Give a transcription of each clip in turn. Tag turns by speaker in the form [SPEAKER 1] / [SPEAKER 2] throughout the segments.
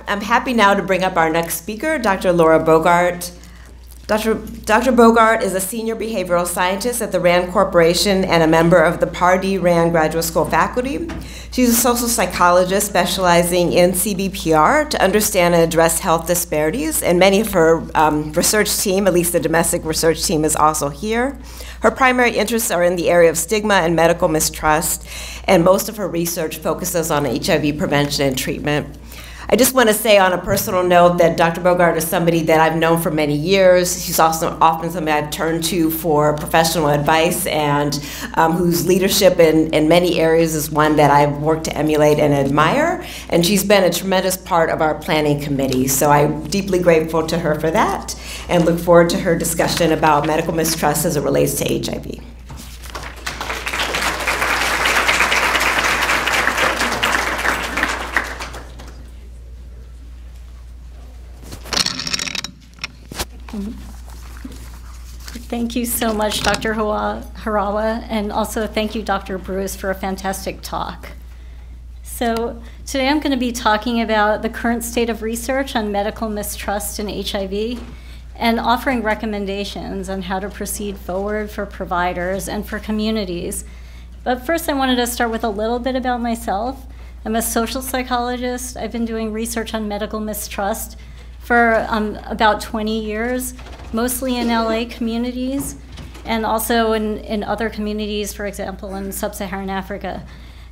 [SPEAKER 1] I'm happy now to bring up our next speaker, Dr. Laura Bogart. Dr. Bogart is a senior behavioral scientist at the RAND Corporation and a member of the Pardee RAND Graduate School faculty. She's a social psychologist specializing in CBPR to understand and address health disparities, and many of her research team, at least the domestic research team, is also here. Her primary interests are in the area of stigma and medical mistrust, and most of her research focuses on HIV prevention and treatment. I just want to say on a personal note that Dr. Bogart is somebody that I've known for many years. She's also often somebody I've turned to for professional advice, and whose leadership in many areas is one that I've worked to emulate and admire. And she's been a tremendous part of our planning committee. So I'm deeply grateful to her for that and look forward to her discussion about medical mistrust as it relates to HIV.
[SPEAKER 2] Thank you so much, Dr. Harawa, and also thank you, Dr. Bruce, for a fantastic talk. So today I'm going to be talking about the current state of research on medical mistrust in HIV and offering recommendations on how to proceed forward for providers and for communities. But first I wanted to start with a little bit about myself. I'm a social psychologist. I've been doing research on medical mistrust for about 20 years, mostly in LA communities, and also in other communities, for example, in sub-Saharan Africa.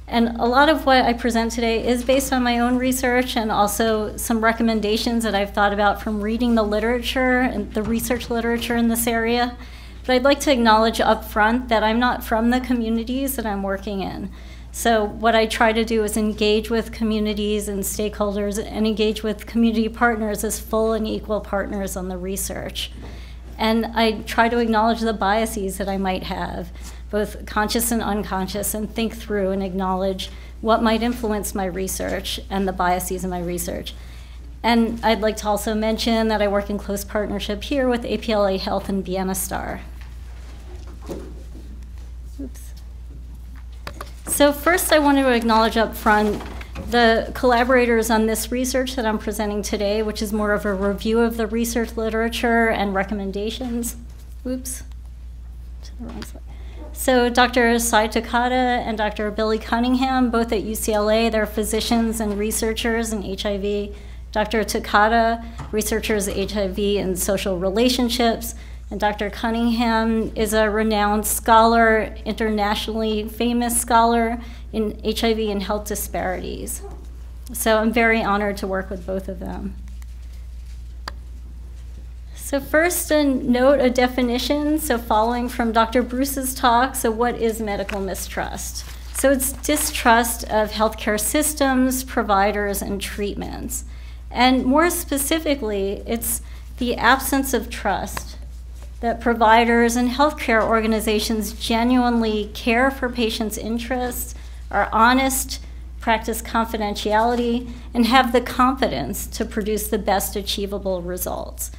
[SPEAKER 2] And a lot of what I present today is based on my own research and also some recommendations that I've thought about from reading the literature and the research literature in this area. But I'd like to acknowledge up front that I'm not from the communities that I'm working in. So what I try to do is engage with communities and stakeholders and engage with community partners as full and equal partners on the research. And I try to acknowledge the biases that I might have, both conscious and unconscious, and think through and acknowledge what might influence my research and the biases in my research. And I'd like to also mention that I work in close partnership here with APLA Health and Vienna Star. Oops. So first I want to acknowledge up front the collaborators on this research that I'm presenting today, which is more of a review of the research literature and recommendations. Oops, to the wrong slide. So Dr. Sai Takata and Dr. Billy Cunningham, both at UCLA, they're physicians and researchers in HIV. Dr. Takata, researchers HIV and social relationships. And Dr. Cunningham is a renowned scholar, internationally famous scholar in HIV and health disparities. So I'm very honored to work with both of them. So first, a note, a definition. So following from Dr. Bruce's talk, so what is medical mistrust? So it's distrust of healthcare systems, providers, and treatments. And more specifically, it's the absence of trust that providers and healthcare organizations genuinely care for patients' interests, are honest, practice confidentiality, and have the competence to produce the best achievable results.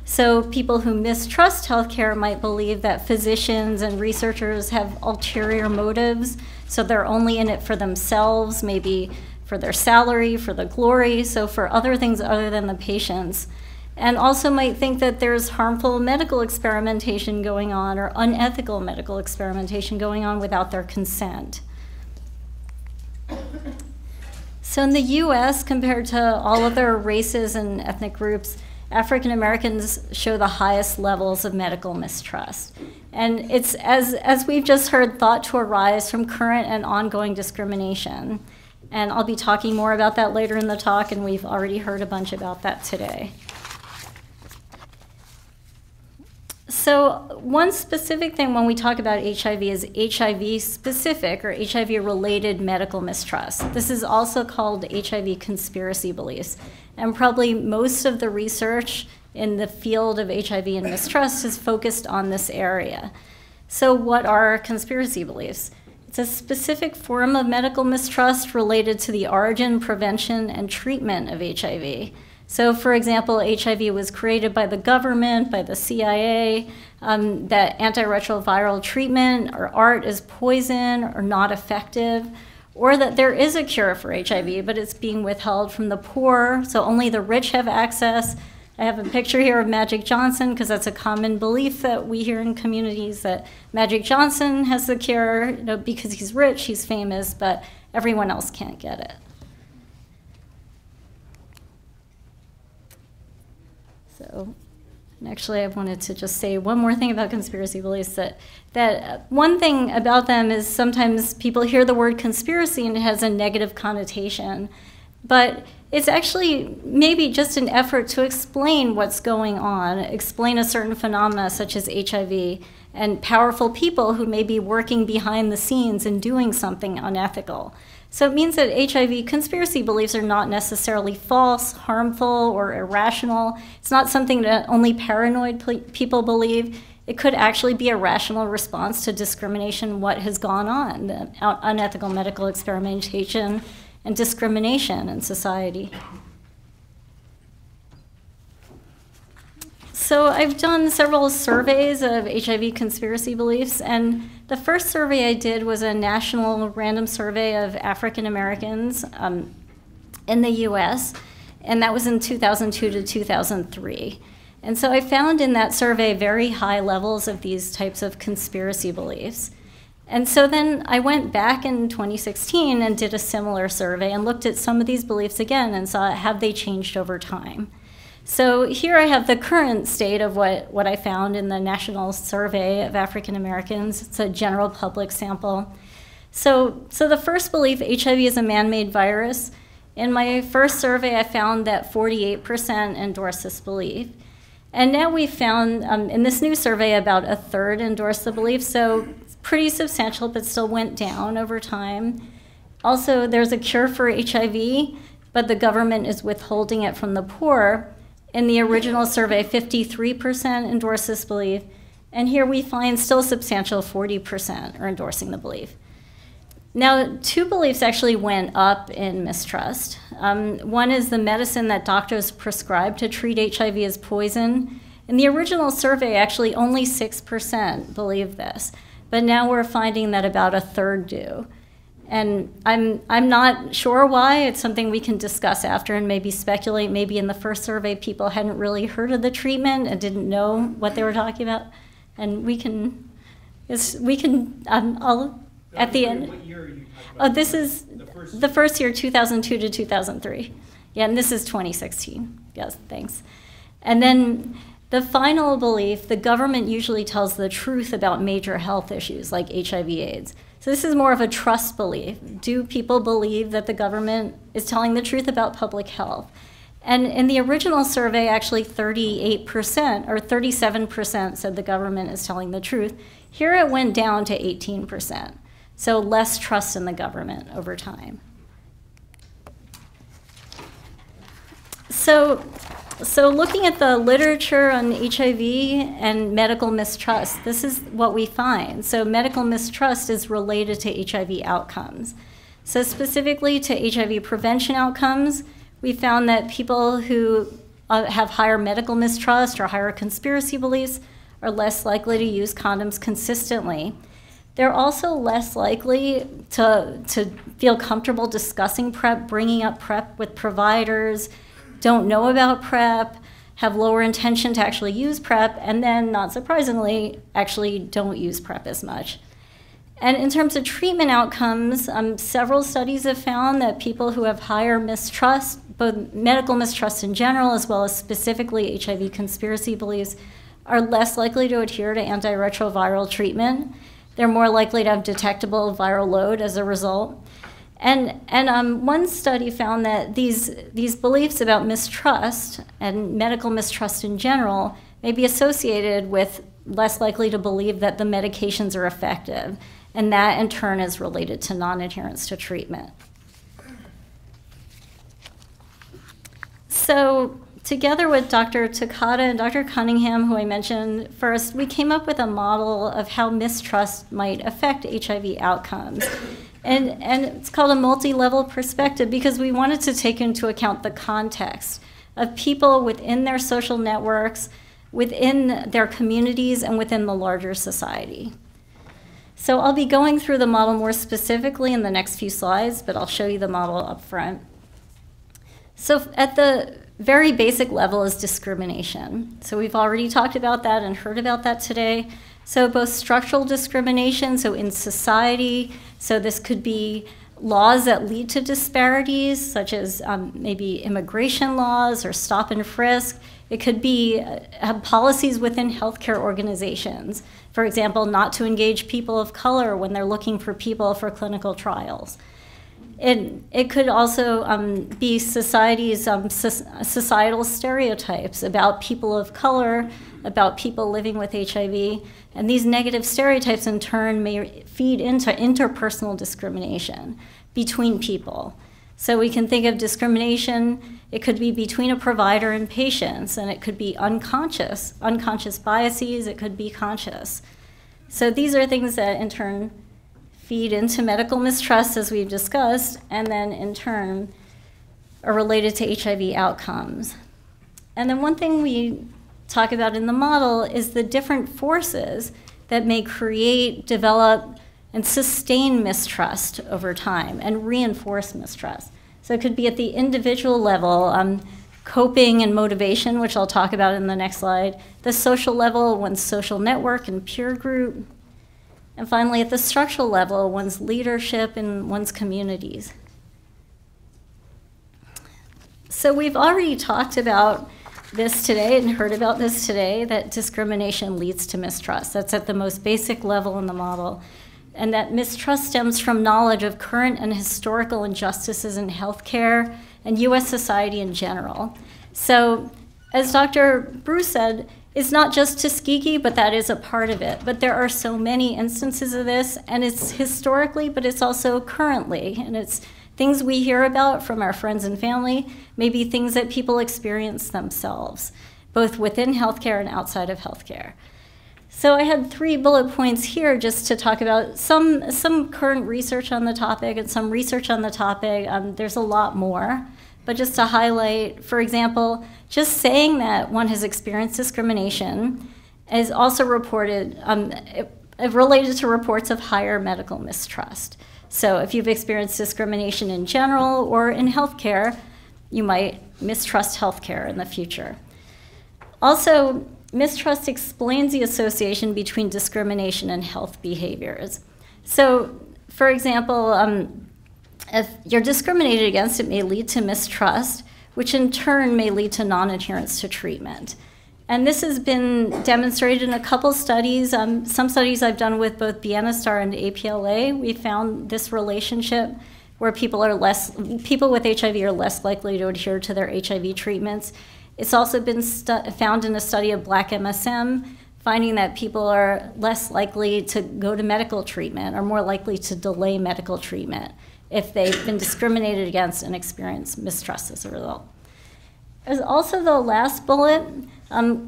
[SPEAKER 2] So people who mistrust healthcare might believe that physicians and researchers have ulterior motives, so they're only in it for themselves, maybe for their salary, for the glory, so for other things other than the patients. And also might think that there's harmful medical experimentation going on or unethical medical experimentation going on without their consent. So in the US, compared to all other races and ethnic groups, African Americans show the highest levels of medical mistrust. And it's, as we've just heard, thought to arise from current and ongoing discrimination. And I'll be talking more about that later in the talk, and we've already heard a bunch about that today. So one specific thing when we talk about HIV is HIV-specific or HIV-related medical mistrust. This is also called HIV conspiracy beliefs. And probably most of the research in the field of HIV and mistrust is focused on this area. So what are conspiracy beliefs? It's a specific form of medical mistrust related to the origin, prevention, and treatment of HIV. So for example, HIV was created by the government, by the CIA, that antiretroviral treatment or ART is poison or not effective, or that there is a cure for HIV, but it's being withheld from the poor, so only the rich have access. I have a picture here of Magic Johnson, because that's a common belief that we hear in communities, that Magic Johnson has the cure, because he's rich, he's famous, but everyone else can't get it. So, and actually, I wanted to just say one more thing about conspiracy beliefs, that one thing about them is sometimes people hear the word conspiracy and it has a negative connotation, but it's actually maybe just an effort to explain what's going on, explain a certain phenomena such as HIV, and powerful people who may be working behind the scenes and doing something unethical. So it means that HIV conspiracy beliefs are not necessarily false, harmful, or irrational. It's not something that only paranoid people believe. It could actually be a rational response to discrimination, what has gone on, the unethical medical experimentation and discrimination in society. So I've done several surveys of HIV conspiracy beliefs, and the first survey I did was a national random survey of African Americans in the US, and that was in 2002 to 2003. And so I found in that survey very high levels of these types of conspiracy beliefs. And so then I went back in 2016 and did a similar survey and looked at some of these beliefs again and saw, have they changed over time? So here I have the current state of what I found in the National Survey of African Americans. It's a general public sample. So the first belief, HIV is a man-made virus. In my first survey, I found that 48% endorse this belief. And now we found in this new survey about a third endorse the belief, so pretty substantial, but still went down over time. Also, there's a cure for HIV, but the government is withholding it from the poor. In the original survey, 53% endorse this belief, and here we find still substantial 40% are endorsing the belief. Now, two beliefs actually went up in mistrust. One is the medicine that doctors prescribe to treat HIV as poison. In the original survey, actually only 6% believe this, but now we're finding that about a third do. And I'm not sure why. It's something we can discuss after and maybe speculate. Maybe in the first survey, people hadn't really heard of the treatment and didn't know what they were talking about. And I'll, at the end.
[SPEAKER 3] What year are you talking about?
[SPEAKER 2] Oh, this is the first year, 2002 to 2003. Yeah, and this is 2016. Yes, thanks. And then the final belief, the government usually tells the truth about major health issues like HIV/AIDS. So this is more of a trust belief. Do people believe that the government is telling the truth about public health? And in the original survey, actually 38% or 37% said the government is telling the truth. Here it went down to 18%. So less trust in the government over time. So looking at the literature on HIV and medical mistrust, this is what we find. So medical mistrust is related to HIV outcomes. So specifically to HIV prevention outcomes, we found that people who have higher medical mistrust or higher conspiracy beliefs are less likely to use condoms consistently. They're also less likely to feel comfortable discussing PrEP, bringing up PrEP with providers, don't know about PrEP, have lower intention to actually use PrEP, and then, not surprisingly, actually don't use PrEP as much. And in terms of treatment outcomes, several studies have found that people who have higher mistrust, both medical mistrust in general as well as specifically HIV conspiracy beliefs, are less likely to adhere to antiretroviral treatment. They're more likely to have detectable viral load as a result. And one study found that these beliefs about mistrust and medical mistrust in general may be associated with less likely to believe that the medications are effective, and that in turn is related to non-adherence to treatment. So together with Dr. Takata and Dr. Cunningham, who I mentioned first, we came up with a model of how mistrust might affect HIV outcomes. And it's called a multi-level perspective because we wanted to take into account the context of people within their social networks, within their communities, and within the larger society. So I'll be going through the model more specifically in the next few slides, but I'll show you the model up front. So at the very basic level is discrimination. So we've already talked about that and heard about that today. So both structural discrimination, so in society, so this could be laws that lead to disparities, such as maybe immigration laws or stop and frisk. It could be policies within healthcare organizations. For example, not to engage people of color when they're looking for people for clinical trials. It could also be society's societal stereotypes about people of color, about people living with HIV, and these negative stereotypes in turn may feed into interpersonal discrimination between people. So we can think of discrimination, it could be between a provider and patients, and it could be unconscious biases, it could be conscious. So these are things that in turn feed into medical mistrust, as we've discussed, and then in turn are related to HIV outcomes. And then one thing we talk about in the model is the different forces that may create, develop, and sustain mistrust over time and reinforce mistrust. So it could be at the individual level, coping and motivation, which I'll talk about in the next slide, the social level, one's social network and peer group, and finally at the structural level, one's leadership and one's communities. So we've already talked about this today and heard about this today, that discrimination leads to mistrust. That's at the most basic level in the model. And that mistrust stems from knowledge of current and historical injustices in healthcare and US society in general. So as Dr. Bruce said, it's not just Tuskegee, but that is a part of it. But there are so many instances of this, and it's historically, but it's also currently. And it's things we hear about from our friends and family, maybe things that people experience themselves, both within healthcare and outside of healthcare. So I had 3 bullet points here just to talk about some current research on the topic and some research on the topic. There's a lot more, but just to highlight, for example, just saying that one has experienced discrimination is also reported, related to reports of higher medical mistrust. So if you've experienced discrimination in general or in healthcare, you might mistrust healthcare in the future. Also, mistrust explains the association between discrimination and health behaviors. So, for example, if you're discriminated against, it may lead to mistrust, which in turn may lead to non-adherence to treatment. And this has been demonstrated in a couple studies. Some studies I've done with both Bienestar and APLA, we found this relationship where people with HIV are less likely to adhere to their HIV treatments. It's also been found in a study of Black MSM, finding that people are less likely to go to medical treatment or more likely to delay medical treatment if they've been discriminated against and experience mistrust as a result. There's also the last bullet,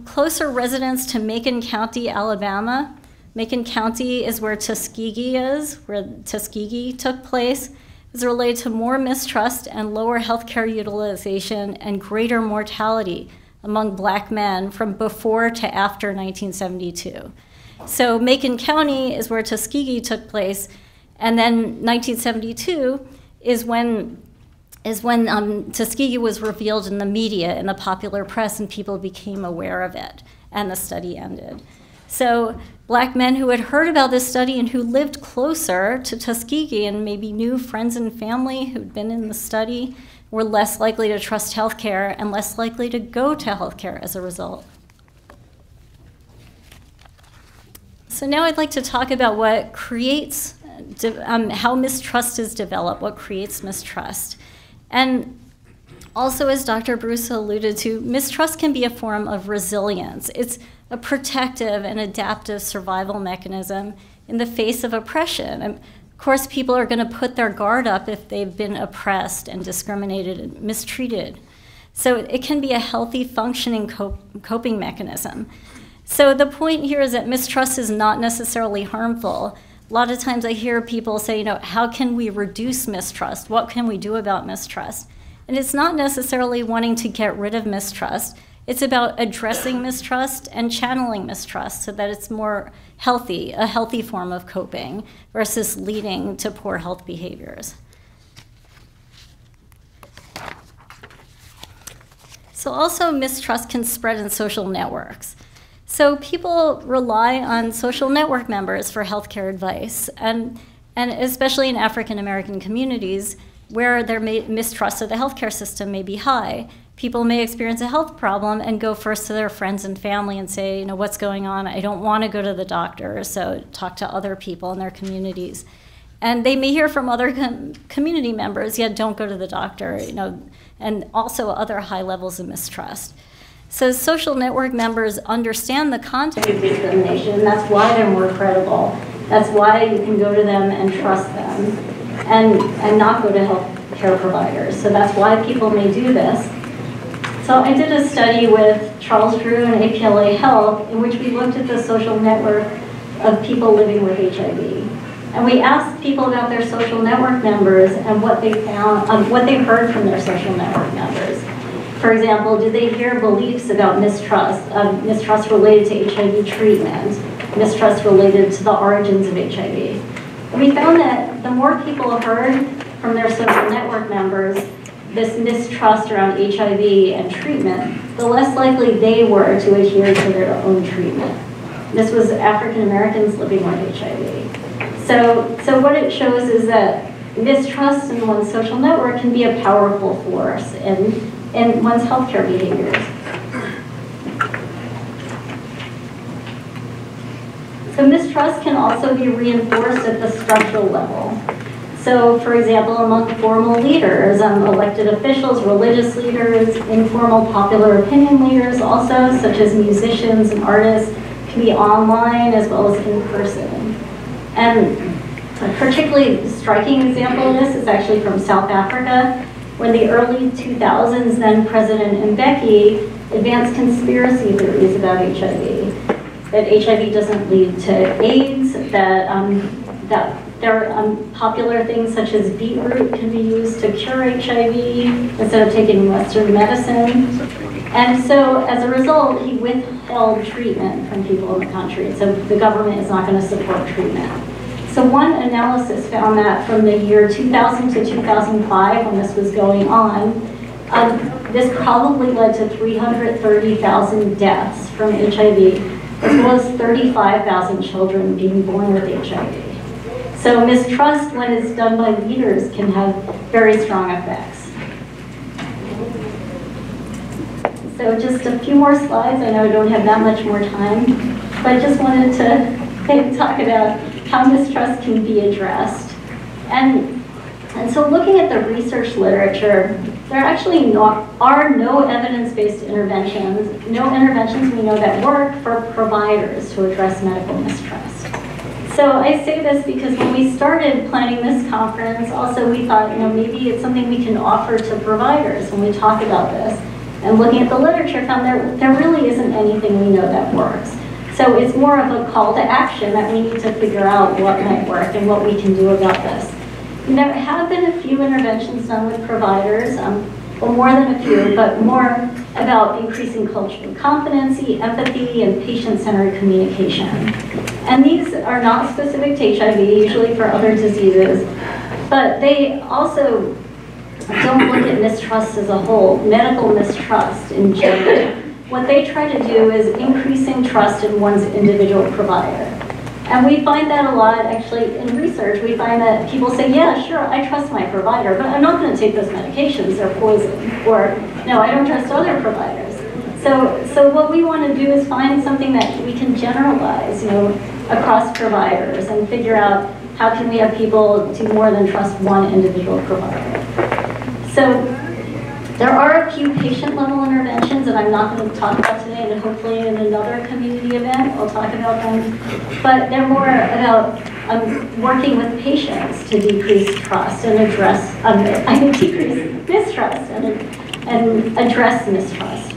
[SPEAKER 2] closer residence to Macon County, Alabama. Macon County is where Tuskegee is, where Tuskegee took place. Is related to more mistrust and lower healthcare utilization and greater mortality among Black men from before to after 1972. So Macon County is where Tuskegee took place, and then 1972 is when Tuskegee was revealed in the media, in the popular press, and people became aware of it, and the study ended. So Black men who had heard about this study and who lived closer to Tuskegee and maybe knew friends and family who'd been in the study were less likely to trust healthcare and less likely to go to healthcare as a result. So now I'd like to talk about what creates, how mistrust is developed, what creates mistrust. And also, as Dr. Bruce alluded to, mistrust can be a form of resilience. It's a protective and adaptive survival mechanism in the face of oppression. And of course, people are going to put their guard up if they've been oppressed and discriminated and mistreated. So it can be a healthy, functioning coping mechanism. So the point here is that mistrust is not necessarily harmful. A lot of times I hear people say, how can we reduce mistrust? What can we do about mistrust? And it's not necessarily wanting to get rid of mistrust. It's about addressing mistrust and channeling mistrust so that it's more healthy, a healthy form of coping versus leading to poor health behaviors. So also mistrust can spread in social networks. So people rely on social network members for healthcare advice, and especially in African American communities where their mistrust of the healthcare system may be high. People may experience a health problem and go first to their friends and family and say, what's going on? I don't want to go to the doctor, so talk to other people in their communities. And they may hear from other community members, don't go to the doctor, and also other high levels of mistrust. So social network members understand the context of discrimination, and that's why they're more credible. That's why you can go to them and trust them and not go to health care providers. So that's why people may do this. So I did a study with Charles Drew and APLA Health in which we looked at the social network of people living with HIV. And we asked people about their social network members and what they found, what they heard from their social network members. For example, did they hear beliefs about mistrust, mistrust related to HIV treatment, mistrust related to the origins of HIV? And we found that the more people heard from their social network members this mistrust around HIV and treatment, the less likely they were to adhere to their own treatment. This was African Americans living with HIV. So what it shows is that mistrust in one's social network can be a powerful force in one's healthcare behaviors. So mistrust can also be reinforced at the structural level. So for example, among formal leaders, elected officials, religious leaders, informal popular opinion leaders also, such as musicians and artists, can be online as well as in person. And a particularly striking example of this is actually from South Africa, when the early 2000s, then President Mbeki advanced conspiracy theories about HIV, that HIV doesn't lead to AIDS, that there are popular things such as beetroot can be used to cure HIV instead of taking Western medicine. And so as a result, he withheld treatment from people in the country. So the government is not going to support treatment. So one analysis found that from the year 2000 to 2005, when this was going on, this probably led to 330,000 deaths from HIV, as well as 35,000 children being born with HIV. So mistrust, when it's done by leaders, can have very strong effects. So just a few more slides. I know I don't have that much more time, but I just wanted to talk about how mistrust can be addressed. And so looking at the research literature, there actually are no evidence-based interventions, no interventions we know that work for providers to address medical mistrust. So I say this because when we started planning this conference, also we thought, maybe it's something we can offer to providers when we talk about this. And looking at the literature, found there really isn't anything we know that works. So it's more of a call to action that we need to figure out what might work and what we can do about this. And there have been a few interventions done with providers, well, more than a few, but more about increasing cultural competency, empathy, and patient-centered communication. And these are not specific to HIV, usually for other diseases, but they also don't look at mistrust as a whole, medical mistrust in general. What they try to do is increasing trust in one's individual provider. And we find that a lot, actually, in research. We find that people say, yeah, sure, I trust my provider, but I'm not going to take those medications, they're poison. Or, no, I don't trust other providers. So what we want to do is find something that we can generalize, across providers and figure out how can we have people do more than trust one individual provider. So there are a few patient-level interventions that I'm not going to talk about today, and hopefully in another community event I'll talk about them. But they're more about working with patients to decrease trust and address, decrease mistrust and address mistrust.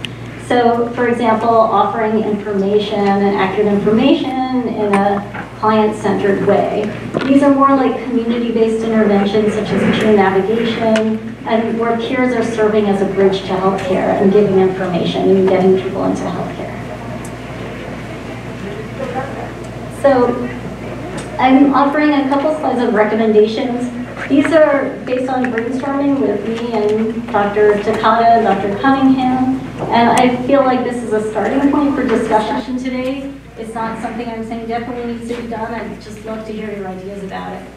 [SPEAKER 2] So, for example, offering information and accurate information in a client-centered way. These are more like community-based interventions such as peer navigation, and where peers are serving as a bridge to healthcare and giving information and getting people into healthcare. So I'm offering a couple slides of recommendations. These are based on brainstorming with me and Dr. Takata and Dr. Cunningham, and I feel like this is a starting point for discussion today. It's not something I'm saying definitely needs to be done. I'd just love to hear your ideas about it.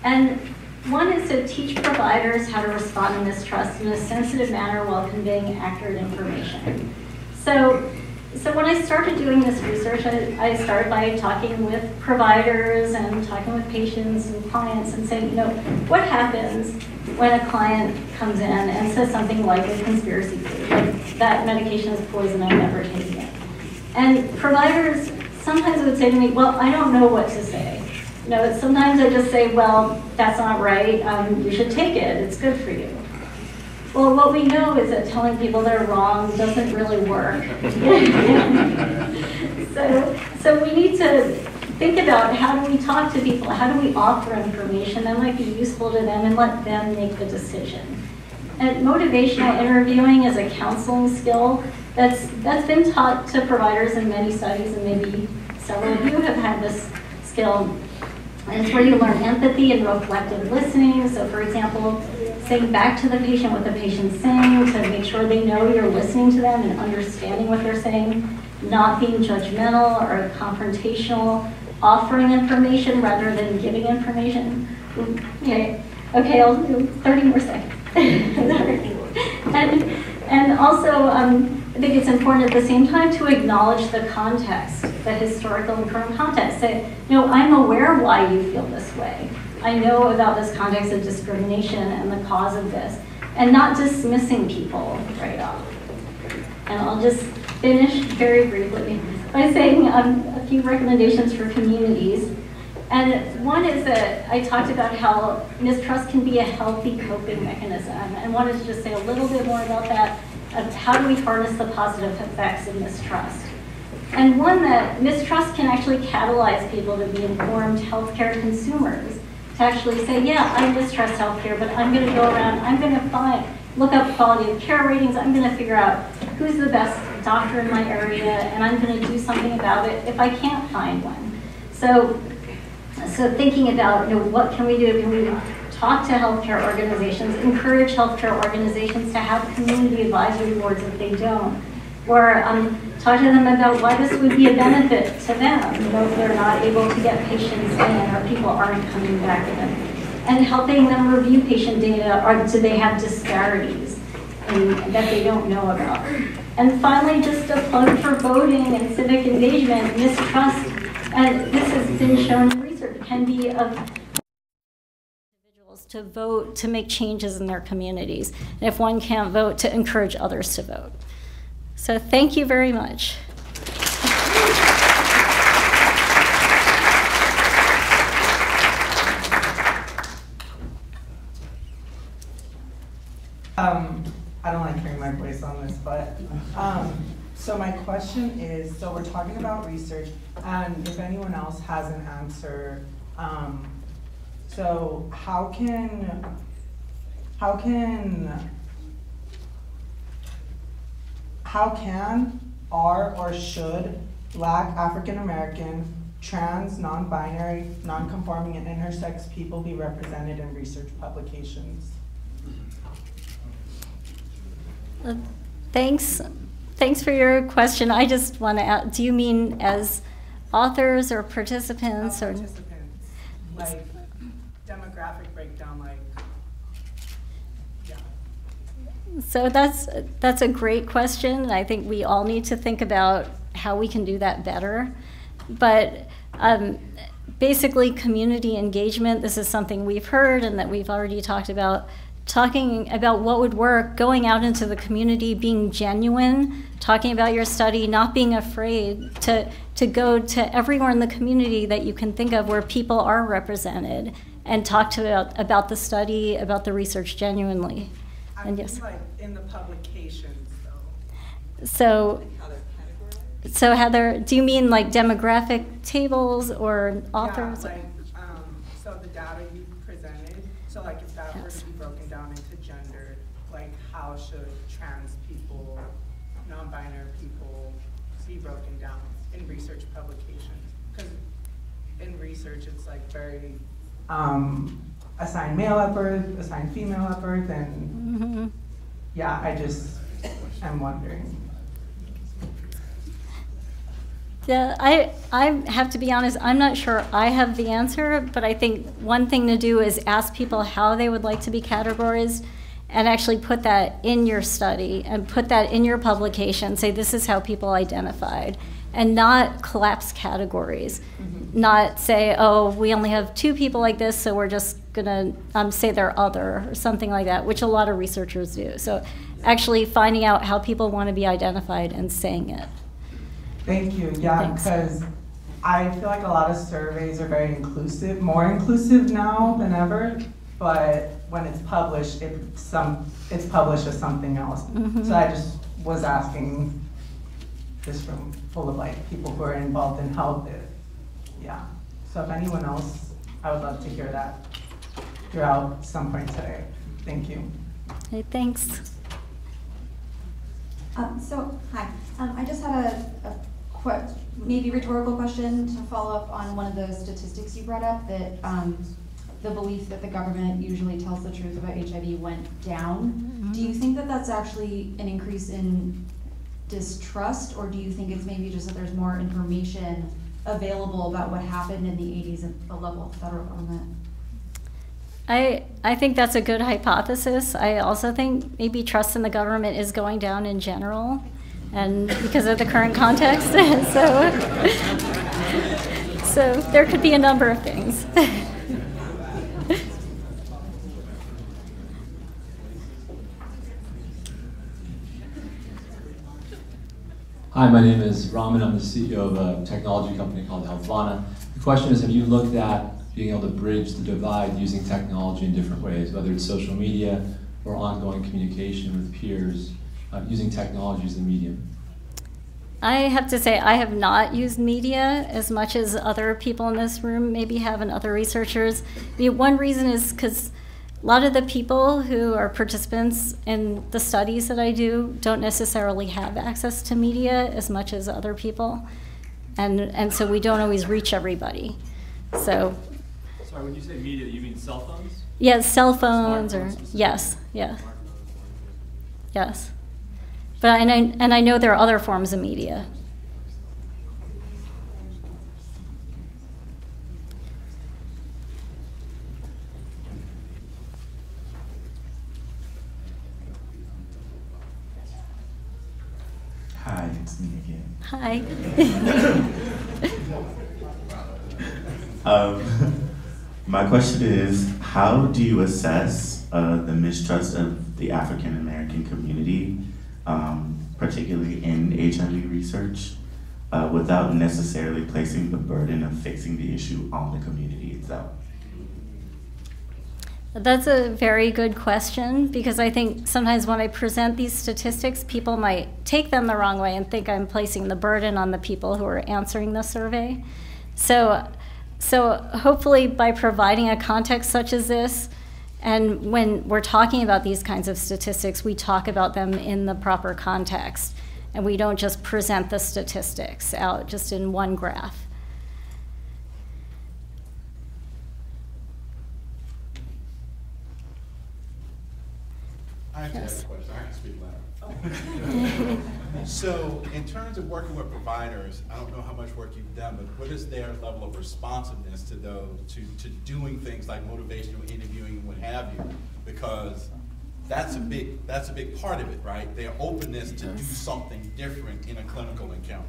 [SPEAKER 2] And one is to teach providers how to respond to mistrust in a sensitive manner while conveying accurate information. So when I started doing this research, I started by talking with providers and talking with patients and clients and saying, you know, what happens when a client comes in and says something like a conspiracy theory, like that medication is poison, I'm never taking it. And providers sometimes would say to me, well, I don't know what to say. You know, sometimes I just say, well, that's not right, you should take it, it's good for you. Well, what we know is that telling people they're wrong doesn't really work. So we need to think about how do we talk to people, how do we offer information that might be useful to them and let them make the decision. And motivational interviewing is a counseling skill that's been taught to providers in many studies, and maybe several of you have had this skill. And it's where you learn empathy and reflective listening. So for example, saying back to the patient what the patient's saying to make sure they know you're listening to them and understanding what they're saying, not being judgmental or confrontational, offering information rather than giving information. Okay, I'll do 30 more seconds. and also, I think it's important at the same time to acknowledge the context, the historical and current context. Say, you know, I'm aware why you feel this way. I know about this context of discrimination and the cause of this, and not dismissing people right off. And I'll just finish very briefly by saying a few recommendations for communities. And one is that I talked about how mistrust can be a healthy coping mechanism, and wanted to just say a little bit more about that, of how do we harness the positive effects of mistrust. And one, that mistrust can actually catalyze people to be informed healthcare consumers, to actually say, yeah, I mistrust healthcare, but I'm going to go around, I'm going to look up quality of care ratings, I'm going to figure out who's the best doctor in my area, and I'm going to do something about it if I can't find one. So thinking about, you know, what can we do? Can we talk to healthcare organizations, encourage healthcare organizations to have community advisory boards if they don't, or talk to them about why this would be a benefit to them, you know, if they're not able to get patients in or people aren't coming back in, and helping them review patient data, or do they have disparities that they don't know about. And finally, just a plug for voting and civic engagement. Mistrust, and this has been shown in research, can be of individuals to vote to make changes in their communities. And if one can't vote, to encourage others to vote. So thank you very much.
[SPEAKER 3] I don't like hearing my voice on this, but so my question is, so we're talking about research, and if anyone else has an answer, so how can are or should Black, African American, trans, non-binary, non-conforming, and intersex people be represented in research publications?
[SPEAKER 2] Thanks for your question. I just want to add, do you mean as authors or participants?
[SPEAKER 3] Participants, like demographic breakdown, like, yeah.
[SPEAKER 2] So that's a great question. I think we all need to think about how we can do that better. But basically, community engagement, this is something we've heard and that we've already talked about. Talking about what would work, going out into the community, being genuine, talking about your study, not being afraid to go to everywhere in the community that you can think of where people are represented, and talk about the study, about the research genuinely.
[SPEAKER 3] I mean, yes, like in the publications, though.
[SPEAKER 2] So Heather, do you mean like demographic tables or authors?
[SPEAKER 3] Yeah, like, so the data you presented, so like if that were to be broken down into gender, like how should trans people, non-binary people be broken down in research publications? Because in research it's like very assigned male at birth, assigned female at birth, and yeah, I just am wondering.
[SPEAKER 2] Yeah, I have to be honest, I'm not sure I have the answer, but I think one thing to do is ask people how they would like to be categorized and actually put that in your study and put that in your publication, say this is how people identified, and not collapse categories. Not say, oh, we only have 2 people like this, so we're just gonna say they're other or something like that, which a lot of researchers do. So actually finding out how people want to be identified and saying it.
[SPEAKER 3] Thank you. Yeah, because I feel like a lot of surveys are very inclusive, more inclusive now than ever. But when it's published, it's published as something else. So I just was asking this room full of like people who are involved in health. Yeah. So if anyone else, I would love to hear that throughout some point today. Thank you.
[SPEAKER 2] Hey, thanks.
[SPEAKER 4] Hi. I just had a maybe rhetorical question to follow up on one of those statistics you brought up, that the belief that the government usually tells the truth about HIV went down. Do you think that that's actually an increase in distrust, or do you think it's maybe just that there's more information available about what happened in the 80s at the level of the federal government?
[SPEAKER 2] I think that's a good hypothesis. I also think maybe trust in the government is going down in general, and because of the current context. So there could be a number of things.
[SPEAKER 5] Hi, my name is Raman. I'm the CEO of a technology company called Healthvana. The question is, have you looked at being able to bridge the divide using technology in different ways, whether it's social media or ongoing communication with peers, using technology as a medium?
[SPEAKER 2] I have to say I have not used media as much as other people in this room maybe have, and other researchers. One reason is because a lot of the people who are participants in the studies that I do don't necessarily have access to media as much as other people. And so we don't always reach everybody. So.
[SPEAKER 6] Sorry, when you say media, you mean cell phones?
[SPEAKER 2] Yes, cell phones, or yes. But and I know there are other forms of media.
[SPEAKER 7] Hi, it's me again.
[SPEAKER 2] Hi.
[SPEAKER 7] My question is, how do you assess the mistrust of the African American community, particularly in HIV research, without necessarily placing the burden of fixing the issue on the community itself?
[SPEAKER 2] That's a very good question, because I think sometimes when I present these statistics, people might take them the wrong way and think I'm placing the burden on the people who are answering the survey. So hopefully by providing a context such as this, and when we're talking about these kinds of statistics, we talk about them in the proper context, and we don't just present the statistics out just in one graph.
[SPEAKER 8] I have to ask a question. I have to speak louder. So, in terms of working with providers, I don't know how much work you've done, but what is their level of responsiveness to those, to doing things like motivational interviewing and what have you? Because that's a big part of it, right? Their openness to do something different in a clinical encounter.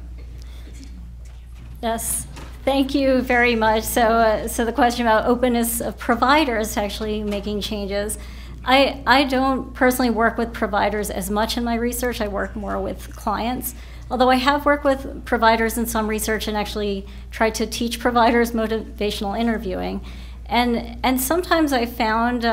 [SPEAKER 2] Yes, thank you very much. So the question about openness of providers to actually making changes. I don't personally work with providers as much in my research. I work more with clients, although I have worked with providers in some research and actually tried to teach providers motivational interviewing. And sometimes I found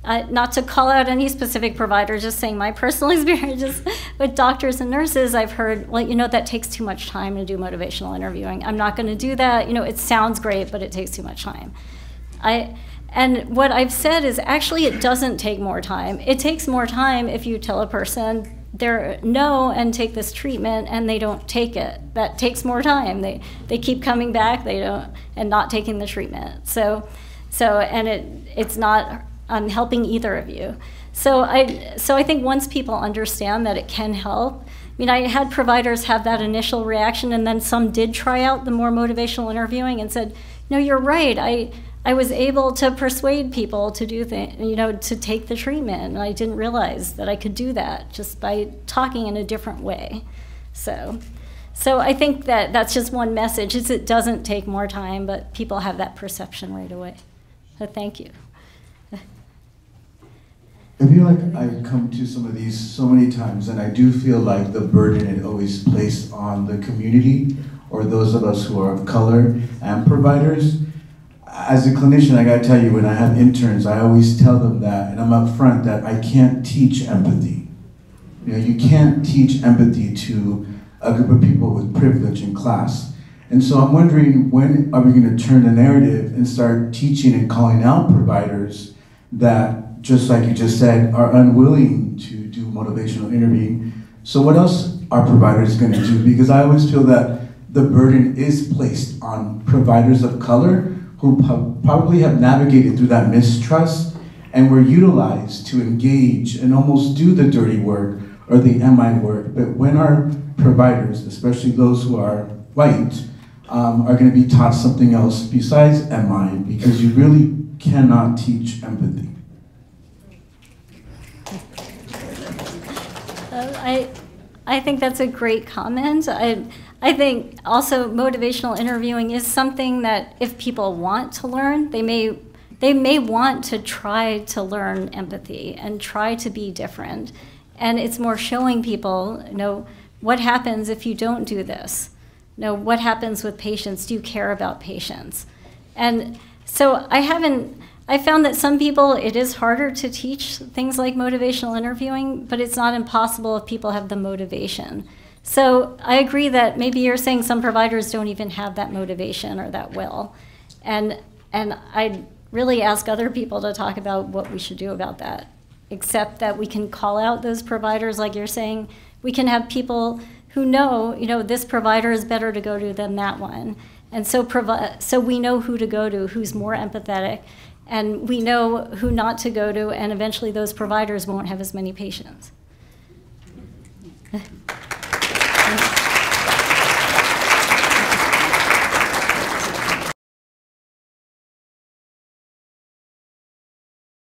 [SPEAKER 2] not to call out any specific provider, just saying my personal experiences with doctors and nurses, I've heard, well, that takes too much time to do motivational interviewing. I'm not going to do that. It sounds great, but it takes too much time. And what I've said is actually it doesn't take more time. It takes more time if you tell a person they're no and take this treatment and they don't take it. That takes more time. They keep coming back, and not taking the treatment. It's not helping either of you. So I think once people understand that it can help, I had providers have that initial reaction, and then some did try out the more motivational interviewing and said, no, you're right. I was able to persuade people to do things, to take the treatment, and I didn't realize that I could do that just by talking in a different way. So I think that that's just one message, is it doesn't take more time, but people have that perception right away. So thank you.
[SPEAKER 9] I feel like I've come to some of these so many times, and I do feel like the burden is always placed on the community or those of us who are of color and providers. As a clinician, I gotta tell you, when I have interns, I always tell them that, and I'm upfront, that I can't teach empathy. You can't teach empathy to a group of people with privilege in class. And so I'm wondering, when are we gonna turn the narrative and start teaching and calling out providers that, just like you just said, are unwilling to do motivational interviewing? So what else are providers gonna do? Because I always feel that the burden is placed on providers of color who probably have navigated through that mistrust and were utilized to engage and almost do the dirty work or the MI work. But when our providers, especially those who are white, are going to be taught something else besides MI, because you really cannot teach empathy.
[SPEAKER 2] I think that's a great comment. I think also motivational interviewing is something that if people want to learn, they may want to try to learn empathy and try to be different. And it's more showing people, what happens if you don't do this? What happens with patients? Do you care about patients? And so I found that some people, it is harder to teach things like motivational interviewing, but it's not impossible if people have the motivation. So I agree that maybe you're saying some providers don't even have that motivation or that will. And I'd really ask other people to talk about what we should do about that, except that we can call out those providers, like you're saying. We can have people who know, this provider is better to go to than that one. And so we know who to go to, who's more empathetic, and we know who not to go to, and eventually those providers won't have as many patients.